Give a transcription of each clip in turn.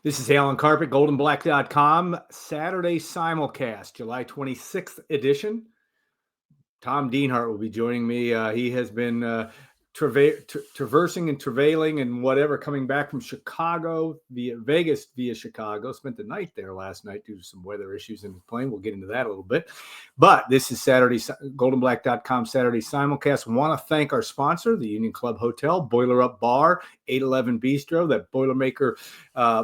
This is Alan Carpet, GoldandBlack.com, Saturday Simulcast, July 26th edition. Tom Dienhart will be joining me. He has been traversing and travailing and whatever, coming back from Chicago via Vegas via Chicago. Spent the night there last night due to some weather issues in his plane. We'll get into that a little bit. But this is Saturday, GoldandBlack.com, Saturday Simulcast. Want to thank our sponsor, the Union Club Hotel, Boiler Up Bar, 811 Bistro, that Boilermaker,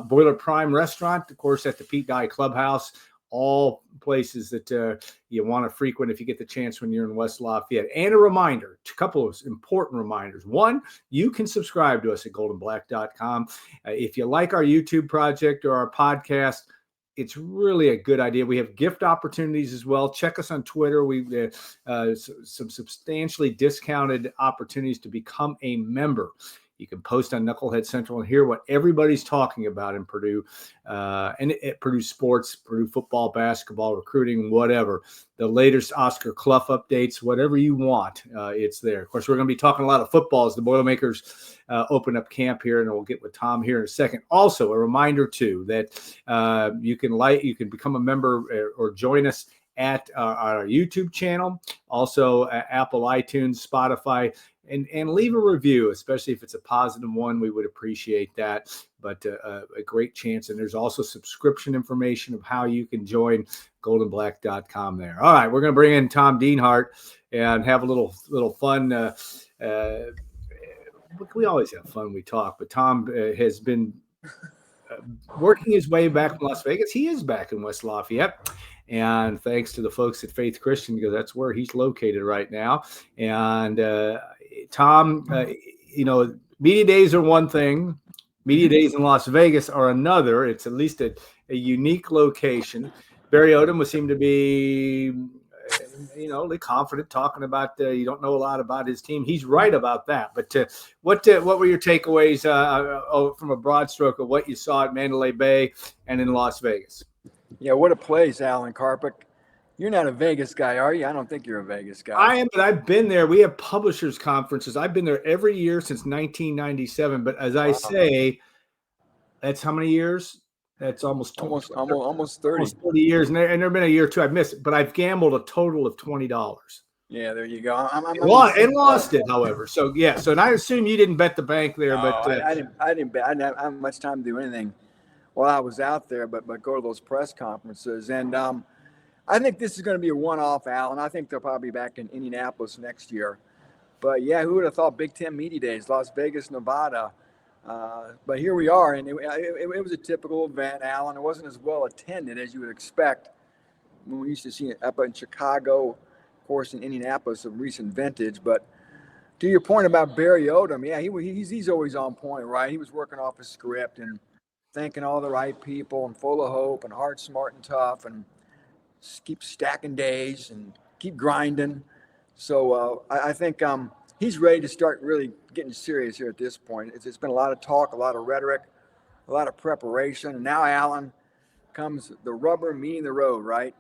Boiler Prime restaurant, of course, at the Pete Dye Clubhouse. All places that you want to frequent if you get the chance when you're in West Lafayette. And a reminder, a couple of important reminders. One, you can subscribe to us at GoldandBlack.com. If you like our YouTube project or our podcast, it's really a good idea. We have gift opportunities as well. Check us on Twitter. We some substantially discounted opportunities to become a member. You can post on Knucklehead Central and hear what everybody's talking about in Purdue and at Purdue sports, Purdue football, basketball, recruiting, whatever. The latest Oscar Clough updates, whatever you want, it's there. Of course, we're going to be talking a lot of football as the Boilermakers open up camp here, and we'll get with Tom here in a second. Also, a reminder, too, that you can become a member or join us at our YouTube channel, also Apple, iTunes, Spotify, and leave a review, especially if it's a positive one. We would appreciate that. But a great chance. And there's also subscription information of how you can join GoldandBlack.com there. All right, we're going to bring in Tom Dienhart and have a little fun. We always have fun when we talk, but Tom has been working his way back from Las Vegas. He is back in West Lafayette. And thanks to the folks at Faith Christian, because that's where he's located right now. And Tom, media days are one thing. Media days in Las Vegas are another. It's at least a unique location. Barry Odom would seem to be, confident talking about you don't know a lot about his team. He's right about that. But what were your takeaways from a broad stroke of what you saw at Mandalay Bay and in Las Vegas? Yeah, what a place, Alan Carpet. You're not a Vegas guy, are you? I don't think you're a Vegas guy. I am, but I've been there. We have publishers conferences. I've been there every year since 1997. But as I say, that's how many years? That's almost 30. Almost 30 years. And there have been a year or two I've missed it, but I've gambled a total of $20. Yeah, there you go. And lost it, however. So yeah. So and I assume you didn't bet the bank there, no, but I didn't bet. I didn't have much time to do anything while I was out there, but go to those press conferences. And I think this is going to be a one-off, Alan. I think they'll probably be back in Indianapolis next year. But yeah, who would have thought Big Ten Media Days, Las Vegas, Nevada. But here we are, and it was a typical event, Alan. It wasn't as well attended as you would expect when we used to see it up in Chicago, of course, in Indianapolis, of recent vintage. But to your point about Barry Odom, yeah, he's always on point, right? He was working off a script and thanking all the right people and full of hope and hard, smart, and tough, and keep stacking days and keep grinding. So I think he's ready to start really getting serious here at this point. It's been a lot of talk, a lot of rhetoric, a lot of preparation. And now, Alan, comes the rubber meeting the road, right?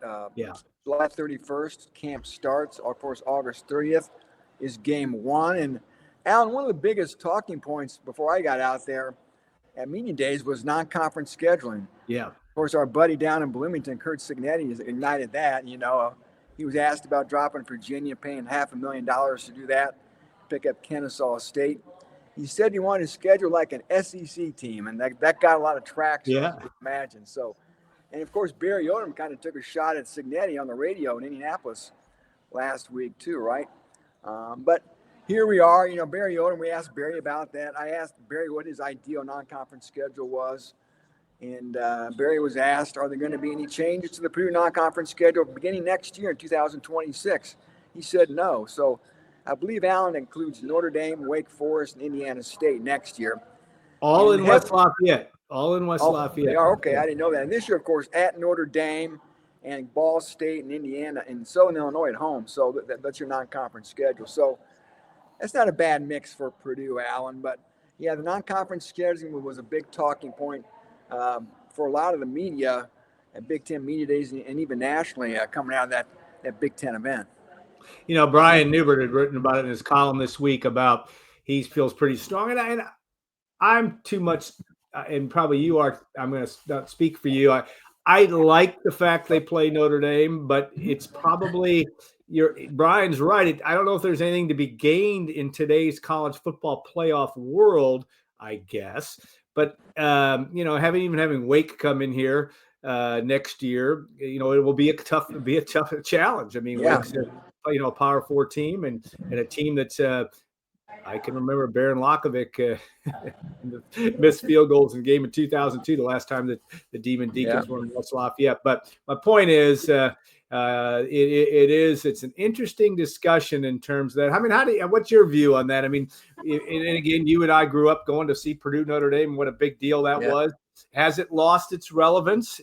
July 31st, camp starts. Of course, August 30th is game one. And, Alan, one of the biggest talking points before I got out there at media days was non-conference scheduling. Yeah. Of course, our buddy down in Bloomington, Kurt Signetti, has ignited that. He was asked about dropping Virginia, paying $500,000 to do that, pick up Kennesaw State. He said he wanted to schedule like an SEC team, and that got a lot of traction, as you can imagine. So, and of course, Barry Odom kind of took a shot at Signetti on the radio in Indianapolis last week too, right? But here we are, Barry Odom, we asked Barry about that. I asked Barry what his ideal non-conference schedule was. And Barry was asked, are there going to be any changes to the Purdue non-conference schedule beginning next year in 2026? He said no. So I believe Allen includes Notre Dame, Wake Forest, and Indiana State next year. All in West Lafayette. Lafayette. They are, okay. I didn't know that. And this year, of course, at Notre Dame and Ball State and Indiana and Southern Illinois at home. So that's your non-conference schedule. So that's not a bad mix for Purdue, Allen. But, yeah, the non-conference scheduling was a big talking point for a lot of the media at Big Ten Media Days and even nationally coming out of that Big Ten event. Brian Newbert had written about it in his column this week about he feels pretty strong. And I'm too much and probably you are, I'm going to not speak for you. I like the fact they play Notre Dame, but it's probably Brian's right. I don't know if there's anything to be gained in today's college football playoff world, I guess. But having Wake come in here next year, it will be a tough challenge. I mean, Wake's a Power 4 team and a team that's I can remember Baron Lakovic missed field goals in the game in 2002, the last time that the Demon Deacons were in West Lafayette. But my point is, it's an interesting discussion in terms of that. I mean, what's your view on that? I mean, and again, you and I grew up going to see Purdue Notre Dame, and what a big deal that was. Has it lost its relevance?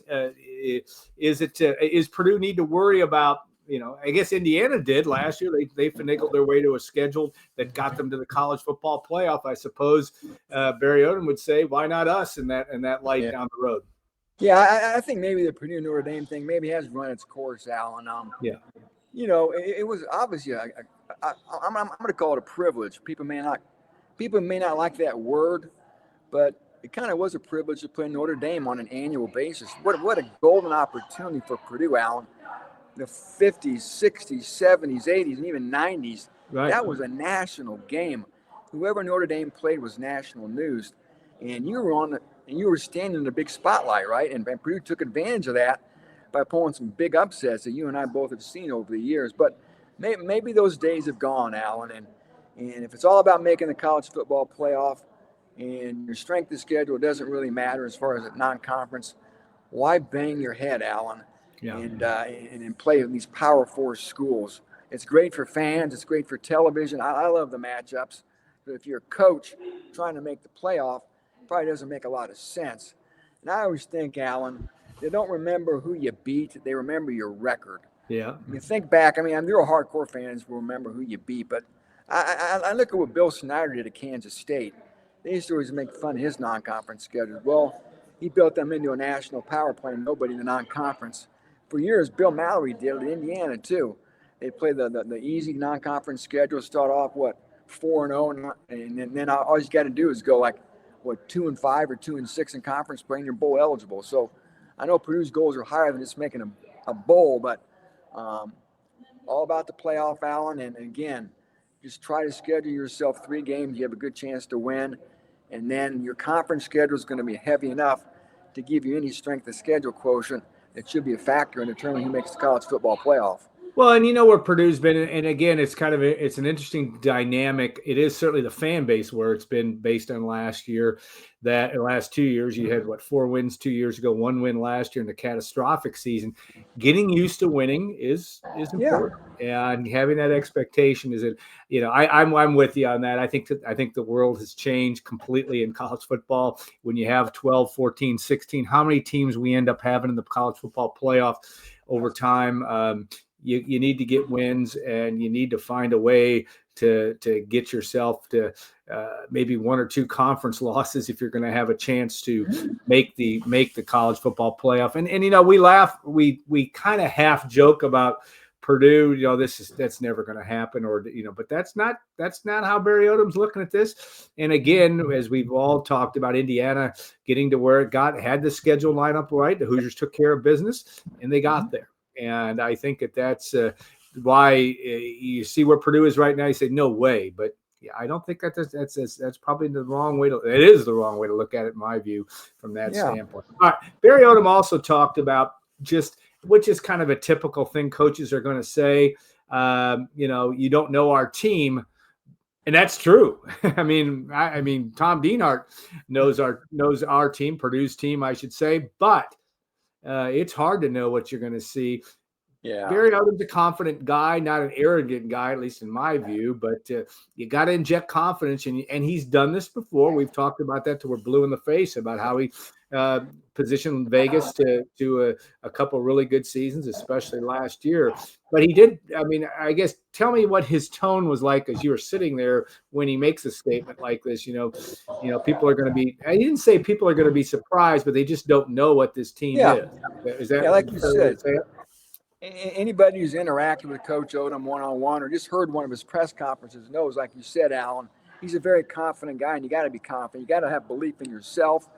Is Purdue need to worry about? I guess Indiana did last year. They finagled their way to a schedule that got them to the college football playoff. I suppose Barry Odom would say, "Why not us?" in that light down the road. Yeah, I think maybe the Purdue Notre Dame thing maybe has run its course, Alan. It was obviously I'm going to call it a privilege. People may not like that word, but it kind of was a privilege to play Notre Dame on an annual basis. What a golden opportunity for Purdue, Alan. The 50s, 60s, 70s, 80s, and even 90s. Right. That was a national game. Whoever Notre Dame played was national news. And you were standing in a big spotlight, right? And Purdue took advantage of that by pulling some big upsets that you and I both have seen over the years. But maybe those days have gone, Alan. And if it's all about making the college football playoff and your strength of schedule doesn't really matter as far as a non-conference, why bang your head, Alan? Yeah. And play in these Power 4 schools. It's great for fans. It's great for television. I love the matchups. But if you're a coach trying to make the playoff, it probably doesn't make a lot of sense. And I always think, Alan, they don't remember who you beat. They remember your record. Yeah. I mean, think back. I mean, there are hardcore fans who remember who you beat. But I look at what Bill Snyder did at Kansas State. They used to always make fun of his non-conference schedule. Well, he built them into a national power playing nobody in the non-conference. For years, Bill Mallory did it in Indiana, too. They play the easy non-conference schedule, start off, 4-0, and then all you got to do is go 2-5 or 2-6 in conference play, and you're bowl eligible. So I know Purdue's goals are higher than just making a bowl, but all about the playoff, Alan. And again, just try to schedule yourself 3 games you have a good chance to win, and then your conference schedule is going to be heavy enough to give you any strength of schedule quotient. It should be a factor in determining who makes the college football playoff. Well, and where Purdue's been, and again, it's it's an interesting dynamic. It is certainly the fan base where it's been based on last year. That in the last 2 years, you had 4 wins 2 years ago, 1 win last year in the catastrophic season. Getting used to winning is important, and having that expectation is it. I'm with you on that. I think the world has changed completely in college football when you have 12, 14, 16. How many teams we end up having in the college football playoff over time? You need to get wins, and you need to find a way to get yourself to maybe 1 or 2 conference losses if you're going to have a chance to make the college football playoff. And we laugh, we kind of half joke about Purdue. That's never going to happen, but that's not how Barry Odom's looking at this. And again, as we've all talked about, Indiana getting to where it had the schedule line up right. The Hoosiers took care of business, and they got there. And I think that's why you see where Purdue is right now. You say, no way. But I don't think that's probably the wrong way it is the wrong way to look at it, in my view, from that standpoint. All right. Barry Odom also talked about which is kind of a typical thing coaches are going to say, you don't know our team. And that's true. I mean, Tom Dienhart knows our team, Purdue's team, I should say, but it's hard to know what you're going to see. Yeah. Barry Odom's a confident guy, not an arrogant guy, at least in my view, but you got to inject confidence, and he's done this before. We've talked about that till we're blue in the face about how he positioned Vegas to a couple really good seasons, especially last year. But he did. I mean, I guess tell me what his tone was like as you were sitting there when he makes a statement like this. People are going to be. I didn't say people are going to be surprised, but they just don't know what this team is. Is that like you said? Anybody who's interacted with Coach Odom one-on-one or just heard one of his press conferences knows, like you said, Alan, he's a very confident guy, and you got to be confident. You got to have belief in yourself.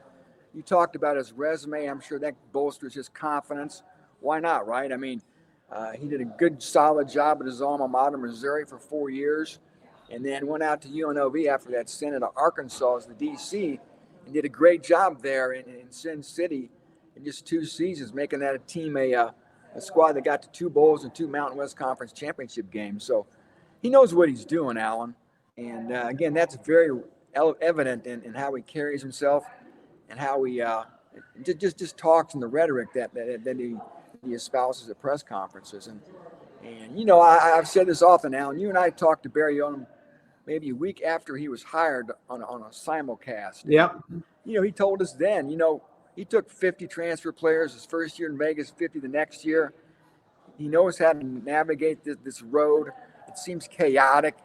You talked about his resume. I'm sure that bolsters his confidence. Why not, right? I mean, he did a good, solid job at his alma mater, Missouri, for 4 years, and then went out to UNLV after that, sent it to Arkansas as the DC, and did a great job there in Sin City in just 2 seasons, making that a team, a squad that got to 2 bowls and 2 Mountain West Conference championship games. So he knows what he's doing, Alan. And again, that's very evident in how he carries himself and how he just talks in the rhetoric that he espouses at press conferences. And you know, I've said this often, Alan. You and I talked to Barry Odom maybe a week after he was hired on a simulcast. Yep. You know, he told us then, you know, he took 50 transfer players his first year in Vegas, 50 the next year. He knows how to navigate this road. It seems chaotic.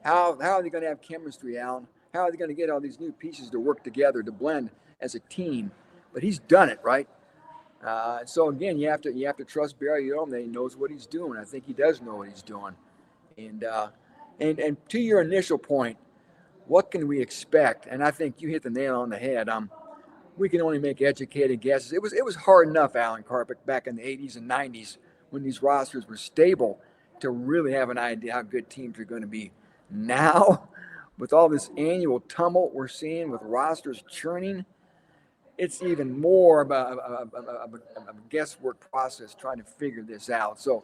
How are they going to have chemistry, Alan? How are they going to get all these new pieces to work together, to blend as a team? But he's done it, right? So again, you have to trust Barry Odom that he knows what he's doing. I think he does know what he's doing. And to your initial point, what can we expect? And I think you hit the nail on the head. We can only make educated guesses. It was hard enough, Alan Carpick, back in the 80s and 90s when these rosters were stable to really have an idea how good teams are going to be. Now, with all this annual tumult we're seeing with rosters churning, it's even more of a guesswork process trying to figure this out. So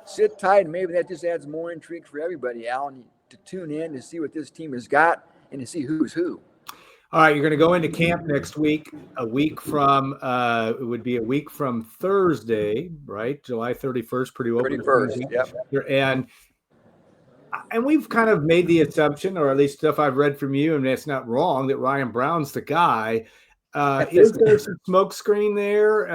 sit tight, and maybe that just adds more intrigue for everybody, Alan, to tune in to see what this team has got and to see who's who. All right, you're going to go into camp next week. A week from it would be a week from Thursday, right? July 31st, Purdue opens 31st, yep. And we've kind of made the assumption, or at least stuff I've read from you, and that's not wrong, that Ryan Brown's the guy. Is there some smoke screen there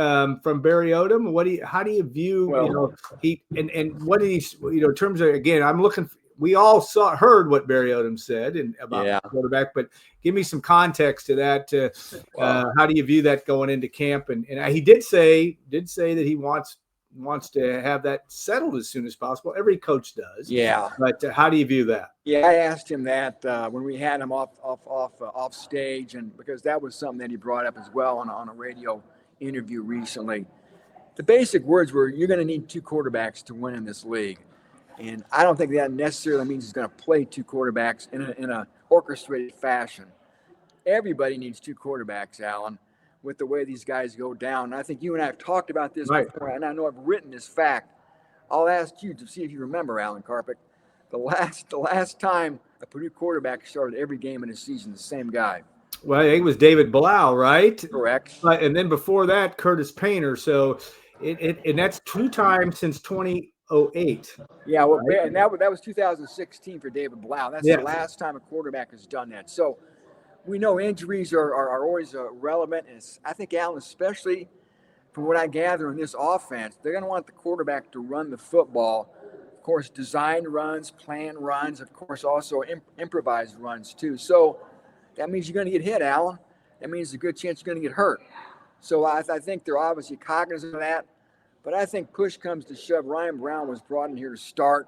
from Barry Odom? How do you view, what did he, in terms of, again, I'm looking, we all heard what Barry Odom said about quarterback, but give me some context to that. How do you view that going into camp? And he did say that he wants to have that settled as soon as possible. Every coach does. Yeah. But how do you view that? Yeah, I asked him that when we had him off stage, and because that was something that he brought up as well on a radio interview recently. The basic words were, you're going to need 2 quarterbacks to win in this league. And I don't think that necessarily means he's going to play 2 quarterbacks in a orchestrated fashion. Everybody needs 2 quarterbacks, Alan, with the way these guys go down. And I think you and I have talked about this before, and I know I've written this fact. I'll ask you to see if you remember, Alan Carpick, the last time a Purdue quarterback started every game in a season, the same guy. Well, I think it was David Blau, right? Correct. And then before that, Curtis Painter. So and that's 2 times since 2008. Yeah, well, right? And that was 2016 for David Blau. That's the last time a quarterback has done that. So we know injuries are always relevant. And I think, Alan, especially from what I gather in this offense, they're going to want the quarterback to run the football. Of course, design runs, plan runs, of course, also improvised runs too. So that means you're going to get hit, Alan. That means there's a good chance you're going to get hurt. So I think they're obviously cognizant of that. But I think push comes to shove. Ryan Brown was brought in here to start.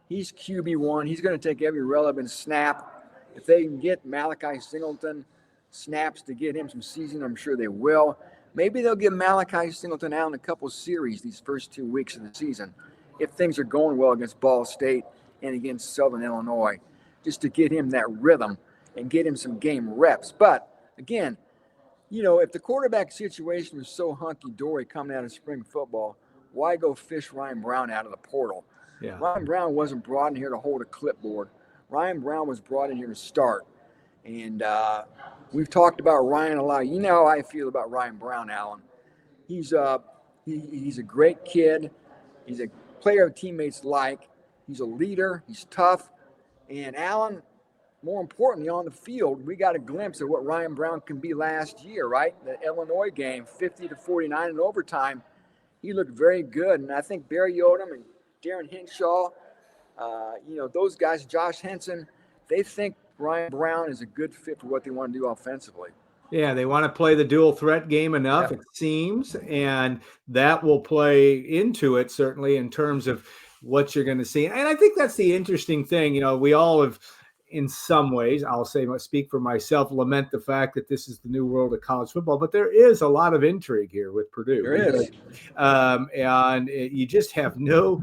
He's QB1. He's going to take every relevant snap. If they can get Malachi Singleton snaps to get him some season, I'm sure they will. Maybe they'll give Malachi Singleton out in a couple series these first 2 weeks of the season if things are going well against Ball State and against Southern Illinois, just to get him that rhythm and get him some game reps. But, again, if the quarterback situation was so hunky-dory coming out of spring football, why go fish Ryan Brown out of the portal? Yeah. Ryan Brown wasn't brought in here to hold a clipboard. Ryan Brown was brought in here to start. And we've talked about Ryan a lot. You know how I feel about Ryan Brown, Alan. He's a great kid. He's a player teammates like. He's a leader. He's tough. And, Alan, more importantly, on the field, we got a glimpse of what Ryan Brown can be last year, right? The Illinois game, 50-49 in overtime. He looked very good. And I think Barry Odom and Darren Hinshaw, those guys, Josh Henson, they think Ryan Brown is a good fit for what they want to do offensively. Yeah, they want to play the dual threat game enough, it seems, and that will play into it, certainly, in terms of what you're going to see. And I think that's the interesting thing. We all have, in some ways, I'll speak for myself, lament the fact that this is the new world of college football, but there is a lot of intrigue here with Purdue. There is. And you just have no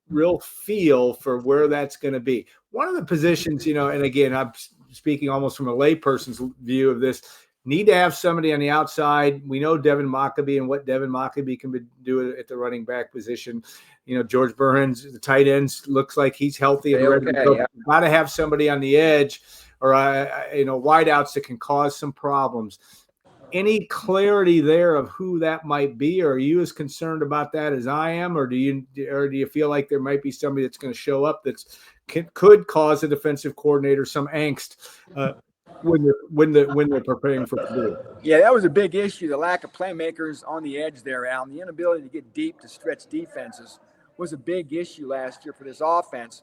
real feel for where that's going to be. One of the positions, and again, I'm speaking almost from a layperson's view of this, need to have somebody on the outside. We know Devin Mockabee and what Devin Mockabee can do at the running back position. George Burns, the tight ends, looks like he's healthy and ready to go. Yeah. Got to have somebody on the edge or, wideouts that can cause some problems. Any clarity there of who that might be? Or are you as concerned about that as I am? Or do you feel like there might be somebody that's going to show up could cause a defensive coordinator some angst when they're preparing for Purdue? Yeah, that was a big issue. The lack of playmakers on the edge there, Alan. The inability to get deep to stretch defenses was a big issue last year for this offense.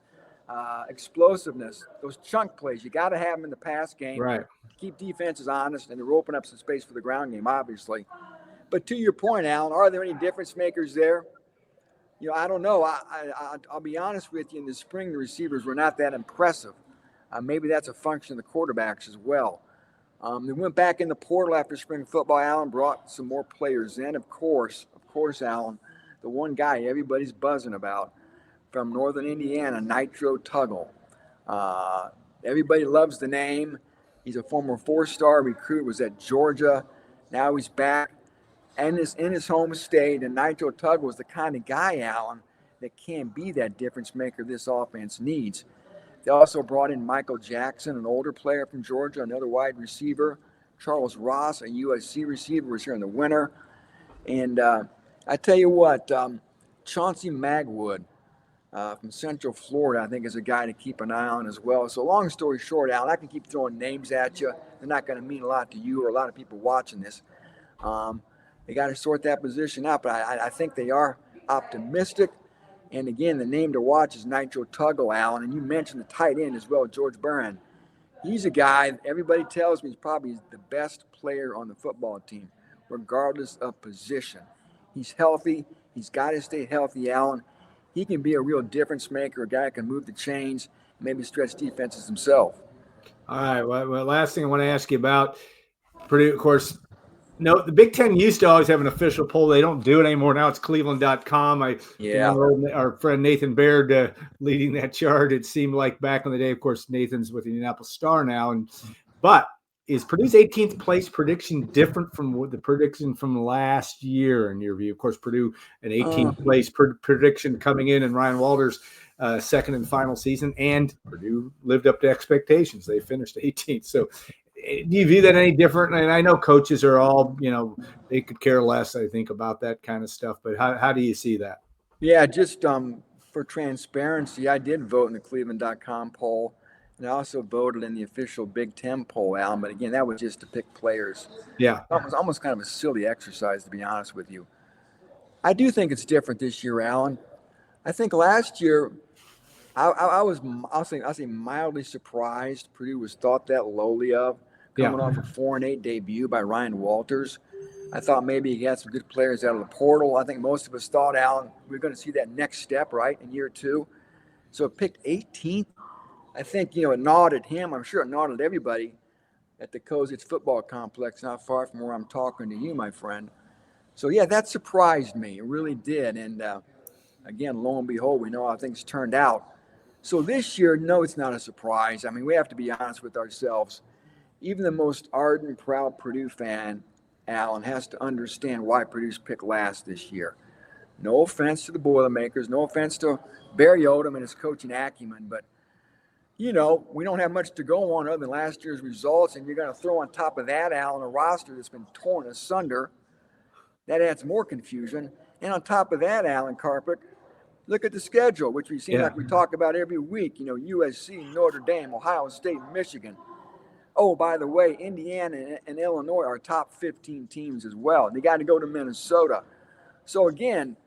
Explosiveness, those chunk plays, you got to have them in the pass game. Right. Keep defenses honest, and they're opening up some space for the ground game, obviously. But to your point, Alan, are there any difference makers there? I don't know. I'll be honest with you. In the spring, the receivers were not that impressive. Maybe that's a function of the quarterbacks as well. They went back in the portal after spring football. Alan brought some more players in. Of course, Alan, the one guy everybody's buzzing about from Northern Indiana, Nitro Tuggle. Everybody loves the name. He's a former 4-star recruit, was at Georgia. Now he's back and is in his home state. And Nitro Tuggle is the kind of guy, Alan, that can be that difference maker this offense needs. They also brought in Michael Jackson, an older player from Georgia, another wide receiver. Charles Ross, a USC receiver, was here in the winter. And I tell you what, Chauncey Magwood from Central Florida, I think, is a guy to keep an eye on as well. So long story short, Alan, I can keep throwing names at you. They're not going to mean a lot to you or a lot of people watching this. They got to sort that position out, but I think they are optimistic. And again, the name to watch is Nitro Tuggle, Alan. And you mentioned the tight end as well, George Burns. He's a guy, everybody tells me, he's probably the best player on the football team, regardless of position. He's healthy. He's got to stay healthy, Alan. He can be a real difference maker, a guy that can move the chains, maybe stretch defenses himself. All right. Well, last thing I want to ask you about Purdue, of course. No, the Big Ten used to always have an official poll. They don't do it anymore. Now it's Cleveland.com. I remember our friend Nathan Baird leading that chart. It seemed like back in the day, of course, Nathan's with the Indianapolis Star now. But is Purdue's 18th place prediction different from the prediction from last year in your view? Of course, Purdue an 18th place prediction coming in, and Ryan Walters' second and final season, and Purdue lived up to expectations. They finished 18th. So do you view that any different? And I know coaches are all, they could care less, I think, about that kind of stuff. But how do you see that? Yeah, just for transparency, I did vote in the Cleveland.com poll. And I also voted in the official Big Ten poll, Alan. But again, that was just to pick players. Yeah. It was almost kind of a silly exercise, to be honest with you. I do think it's different this year, Alan. I think last year, I'll say mildly surprised Purdue was thought that lowly of, coming off a 4-8 debut by Ryan Walters. I thought maybe he had some good players out of the portal. I think most of us thought, Alan, we were going to see that next step, right, in year two. So it picked 18th. I think, it nodded him. I'm sure it nodded everybody at the Kozitz football complex, not far from where I'm talking to you, my friend. So, yeah, that surprised me. It really did. And, again, lo and behold, we know how things turned out. So this year, no, it's not a surprise. I mean, we have to be honest with ourselves. Even the most ardent, proud Purdue fan, Alan, has to understand why Purdue's picked last this year. No offense to the Boilermakers, no offense to Barry Odom and his coaching acumen, but, we don't have much to go on other than last year's results, and you're going to throw on top of that, Alan, a roster that's been torn asunder. That adds more confusion. And on top of that, Alan Carpick, look at the schedule, which we seem like we talk about every week. USC, Notre Dame, Ohio State, Michigan. Oh, by the way, Indiana and Illinois are top 15 teams as well. They got to go to Minnesota. So, again,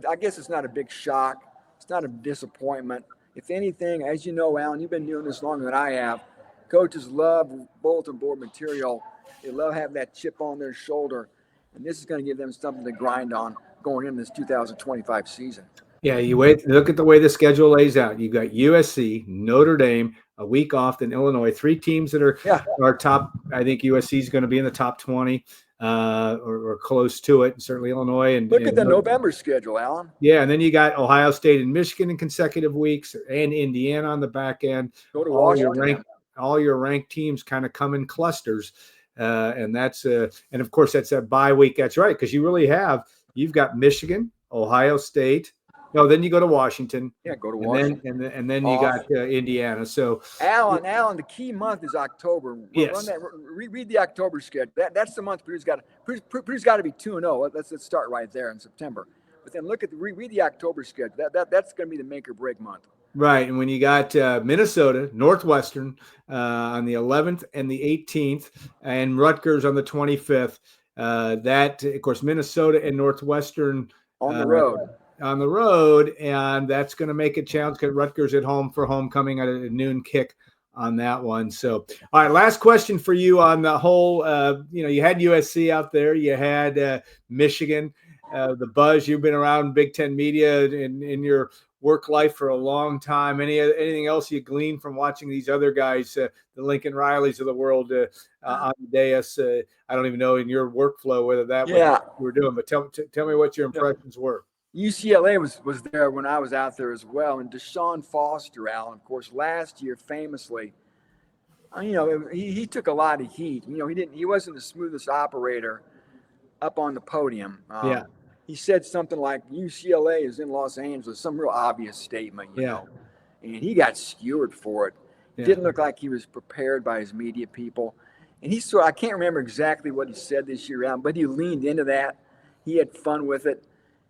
I guess it's not a big shock. It's not a disappointment. If anything, as you know, Alan, you've been doing this longer than I have. Coaches love bulletin board material. They love having that chip on their shoulder. And this is going to give them something to grind on going into this 2025 season. Yeah, you wait. Look at the way the schedule lays out. You've got USC, Notre Dame, a week off, then Illinois. Three teams that are top. I think USC is going to be in the top 20 or close to it. And certainly Illinois and Look at the November schedule, Alan. Yeah, and then you got Ohio State and Michigan in consecutive weeks, and Indiana on the back end. Go to Washington. All your ranked teams kind of come in clusters, and that's and of course that's a bye week. That's right, because you've got Michigan, Ohio State. No, then you go to Washington. Yeah, go to Washington. And then you got Indiana. So Alan, the key month is October. Yes. Read the October schedule. That's the month Purdue's got to be 2-0. Let's start right there in September. But then read the October schedule. That's going to be the make or break month. Right, and when you got Minnesota, Northwestern on the 11th and the 18th, and Rutgers on the 25th. That, of course, Minnesota and Northwestern on the road. And that's going to make it challenge because Rutgers at home for homecoming at a noon kick on that one. So, all right, last question for you on the whole. You had USC out there, you had Michigan, the buzz. You've been around Big Ten media in your work life for a long time. Anything else you glean from watching these other guys, the Lincoln Rileys of the world on the dais? I don't even know in your workflow whether that was what you were doing, but tell me what your impressions were. UCLA was there when I was out there as well, and Deshaun Foster, Alan, of course, last year famously, he took a lot of heat. He wasn't the smoothest operator up on the podium. He said something like UCLA is in Los Angeles, some real obvious statement, you know, and he got skewered for it. Yeah. Didn't look like he was prepared by his media people. And I can't remember exactly what he said this year around, but he leaned into that. He had fun with it.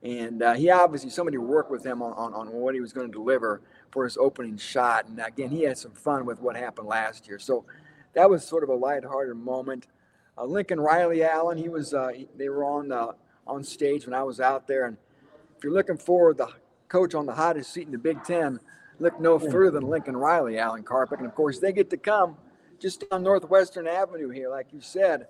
And he obviously, somebody worked with him on what he was going to deliver for his opening shot. And again, he had some fun with what happened last year. So that was sort of a lighthearted moment. Lincoln Riley, Allen, they were on stage when I was out there. And if you're looking for the coach on the hottest seat in the Big Ten, look no further than Lincoln Riley, Alan Carpick. And of course, they get to come just on Northwestern Avenue here, like you said,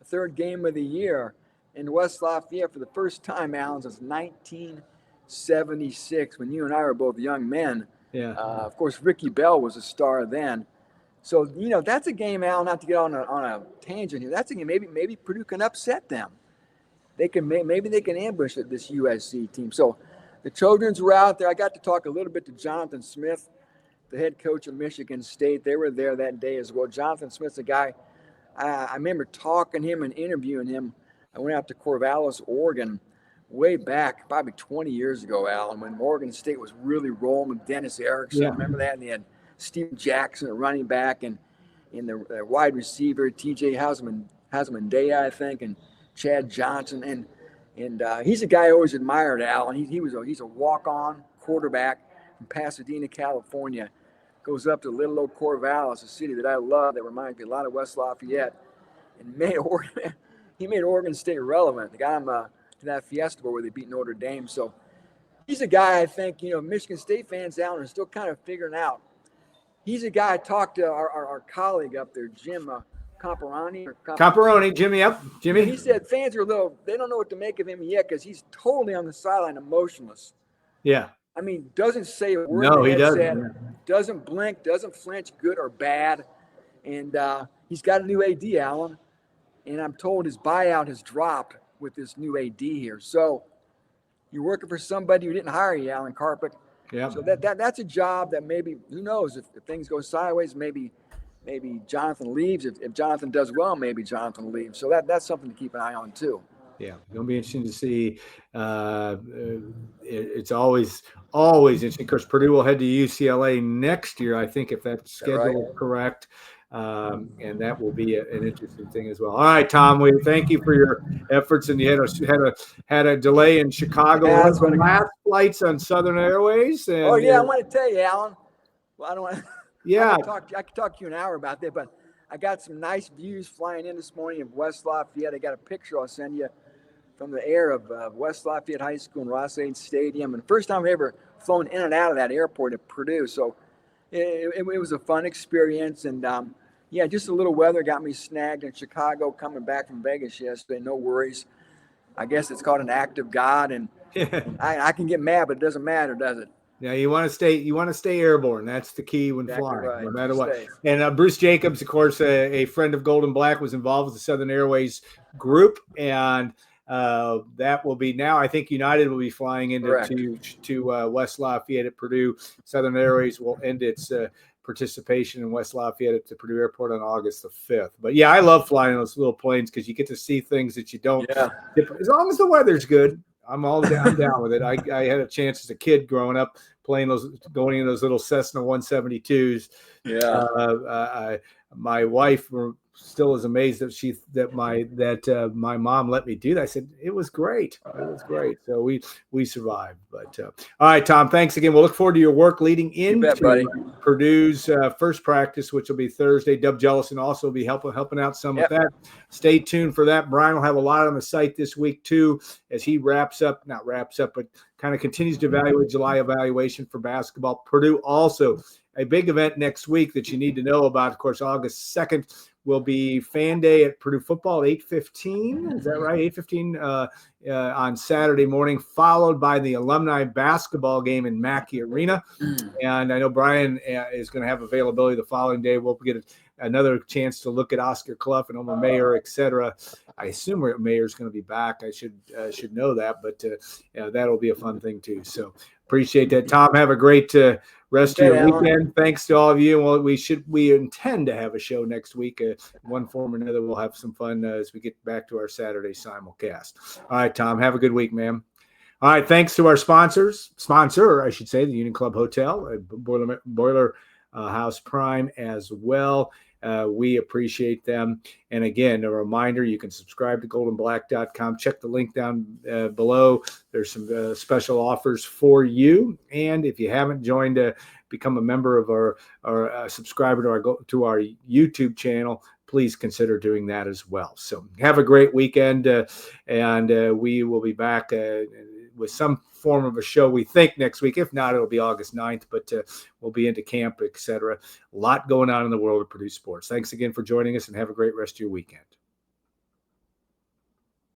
the third game of the year in West Lafayette for the first time, Alan, since 1976, when you and I were both young men. Yeah. Of course, Ricky Bell was a star then. So, that's a game, Alan, not to get on a tangent here. That's a game maybe Purdue can upset them. Maybe they can ambush this USC team. So the Trojans were out there. I got to talk a little bit to Jonathan Smith, the head coach of Michigan State. They were there that day as well. Jonathan Smith's a guy, I remember talking to him and interviewing him. I went out to Corvallis, Oregon, way back, probably 20 years ago, Alan, when Oregon State was really rolling with Dennis Erickson. Yeah. Remember that? And they had Steve Jackson, a running back, and the wide receiver, TJ Hasman-Day, I think, and Chad Johnson. And he's a guy I always admired, Alan. He's a walk-on quarterback from Pasadena, California. Goes up to little old Corvallis, a city that I love that reminds me a lot of West Lafayette. And he made Oregon State relevant. They got him to that Fiesta Bowl where they beat Notre Dame. So he's a guy I think, Michigan State fans down are still kind of figuring out. He's a guy I talked to our colleague up there, Jim Comparoni, Jimmy. Yep, Jimmy. He said fans are they don't know what to make of him yet because he's totally on the sideline, emotionless. Yeah. I mean, doesn't say a word. No, he doesn't. Doesn't blink, doesn't flinch, good or bad. And he's got a new AD, Alan. And I'm told his buyout has dropped with this new AD here. So you're working for somebody who didn't hire you, Alan Carpick. Yeah. So that's a job that maybe, who knows, if things go sideways, maybe Jonathan leaves. If Jonathan does well, maybe Jonathan leaves. So that's something to keep an eye on too. Yeah, it'll be interesting to see. It's always interesting. Of course, Purdue will head to UCLA next year, I think, if that schedule is correct. And that will be an interesting thing as well. All right, Tom, we thank you for your efforts. And you had a delay in Chicago. Yeah, that's last flights on Southern Airways. And, I want to tell you, Alan. Well, I don't want. Yeah, I could talk to you an hour about that, but I got some nice views flying in this morning of West Lafayette. I got a picture I'll send you from the air of West Lafayette High School and Ross-Ade Stadium, and first time I've ever flown in and out of that airport at Purdue. So it was a fun experience, and just a little weather got me snagged in Chicago coming back from Vegas yesterday. No worries. I guess it's called an act of God, and And I can get mad, but it doesn't matter, does it? Yeah, you want to stay airborne. That's the key when Exactly flying, right. no matter what. Stay. And Bruce Jacobs, of course, a friend of Gold and Black, was involved with the Southern Airways group, and that will be now. I think United will be flying into to West Lafayette at Purdue. Southern Airways will end its participation in West Lafayette at the Purdue Airport on August the 5th. But yeah, I love flying those little planes because you get to see things that you don't. Yeah. As long as the weather's good. I'm down with it. I had a chance as a kid growing up going in those little Cessna 172s. Yeah. My wife still is amazed that my mom let me do that. I said it was great. It was great. So we survived. But all right, Tom. Thanks again. We'll look forward to your work leading into Purdue's first practice, which will be Thursday. Dub Jellison also will be helping out some with that. Stay tuned for that. Brian will have a lot on the site this week too, as he not wraps up, but kind of continues to evaluate July evaluation for basketball. Purdue also a big event next week that you need to know about. Of course, August 2nd will be Fan Day at Purdue football at 8:15. Is that right? 8:15 on Saturday morning, followed by the alumni basketball game in Mackey Arena. And I know Brian is going to have availability the following day. We'll get another chance to look at Oscar Clough and Omar Mayer, et cetera. I assume Mayer's going to be back. I should know that, but that'll be a fun thing too. So appreciate that, Tom. Have a great rest of your weekend. Thanks to all of you. Well, we intend to have a show next week, one form or another. We'll have some fun as we get back to our Saturday simulcast. All right, Tom. Have a good week, man. All right. Thanks to our sponsor, I should say, the Union Club Hotel, Boiler House Prime as well. We appreciate them. And again, a reminder, you can subscribe to GoldandBlack.com. Check the link down below. There's some special offers for you. And if you haven't joined, become a member of our subscriber to our YouTube channel, please consider doing that as well. So have a great weekend. And we will be back with some form of a show, we think, next week. If not, it'll be August 9th, but we'll be into camp, etc. A lot going on in the world of Purdue sports. Thanks again for joining us, and have a great rest of your weekend.